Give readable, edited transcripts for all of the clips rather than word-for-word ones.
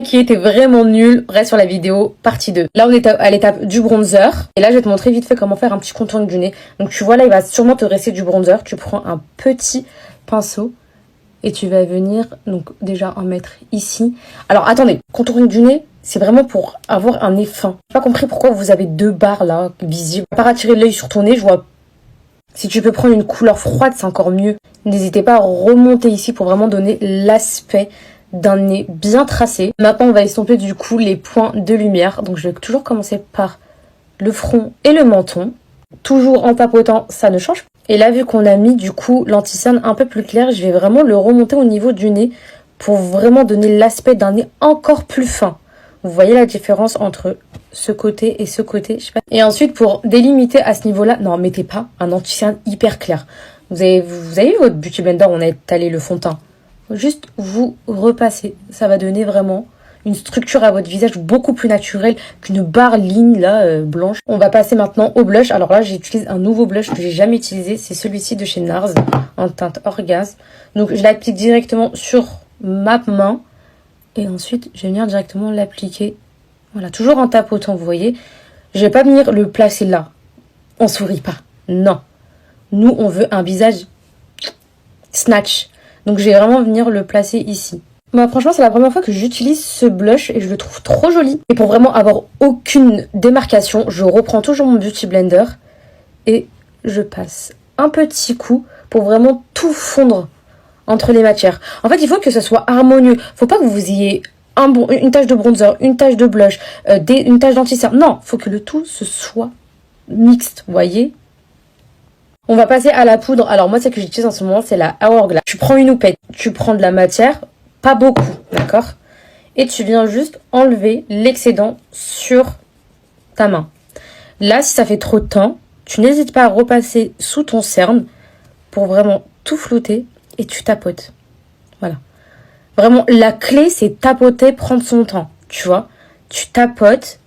qui était vraiment nul, reste sur la vidéo partie 2. Là on est à l'étape du bronzer et là je vais te montrer vite fait comment faire un petit contour du nez. Donc tu vois là il va sûrement te rester du bronzer, tu prends un petit pinceau et tu vas venir donc déjà en mettre ici. Alors attendez, contouring du nez, c'est vraiment pour avoir un nez fin. J'ai pas compris pourquoi vous avez deux barres là visibles. À part attirer l'œil sur ton nez, je vois. Si tu peux prendre une couleur froide, c'est encore mieux. N'hésitez pas à remonter ici pour vraiment donner l'aspect d'un nez bien tracé. Maintenant, on va estomper du coup les points de lumière. Donc, je vais toujours commencer par le front et le menton. Toujours en tapotant, ça ne change pas. Et là, vu qu'on a mis du coup l'anti-cerne un peu plus clair, je vais vraiment le remonter au niveau du nez pour vraiment donner l'aspect d'un nez encore plus fin. Vous voyez la différence entre ce côté et ce côté, je sais pas. Et ensuite, pour délimiter à ce niveau-là, non, mettez pas un anti-cerne hyper clair. Vous avez vu votre Beauty Blender, on a étalé le fond de teint. Juste vous repassez, ça va donner vraiment une structure à votre visage beaucoup plus naturelle qu'une barre ligne là blanche. On va passer maintenant au blush. Alors là, j'utilise un nouveau blush que j'ai jamais utilisé, c'est celui-ci de chez NARS en teinte Orgasme. Donc je l'applique directement sur ma main et ensuite je vais venir directement l'appliquer. Voilà, toujours en tapotant, vous voyez. Je vais pas venir le placer là. On sourit pas. Non. Nous, on veut un visage snatch. Donc, je vais vraiment venir le placer ici. Moi, franchement, c'est la première fois que j'utilise ce blush et je le trouve trop joli. Et pour vraiment avoir aucune démarcation, je reprends toujours mon Beauty Blender et je passe un petit coup pour vraiment tout fondre entre les matières. En fait, il faut que ce soit harmonieux. Faut pas que vous ayez une tache de bronzer, une tache de blush, une tache d'anti-cerne. Non, faut que le tout se soit mixte, vous voyez. On va passer à la poudre. Alors moi, celle que j'utilise en ce moment, c'est la Hourglass. Tu prends une houppette, tu prends de la matière, pas beaucoup, d'accord? Et tu viens juste enlever l'excédent sur ta main. Là, si ça fait trop de temps, tu n'hésites pas à repasser sous ton cerne pour vraiment tout flouter et tu tapotes. Voilà. Vraiment, la clé, c'est tapoter, prendre son temps, tu vois. Tu tapotes.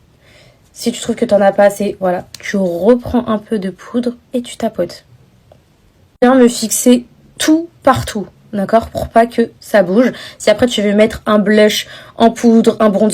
Si tu trouves que tu n'en as pas assez, voilà, tu reprends un peu de poudre et tu tapotes. Je viens me fixer tout partout, d'accord, pour pas que ça bouge. Si après tu veux mettre un blush en poudre, un bronzer,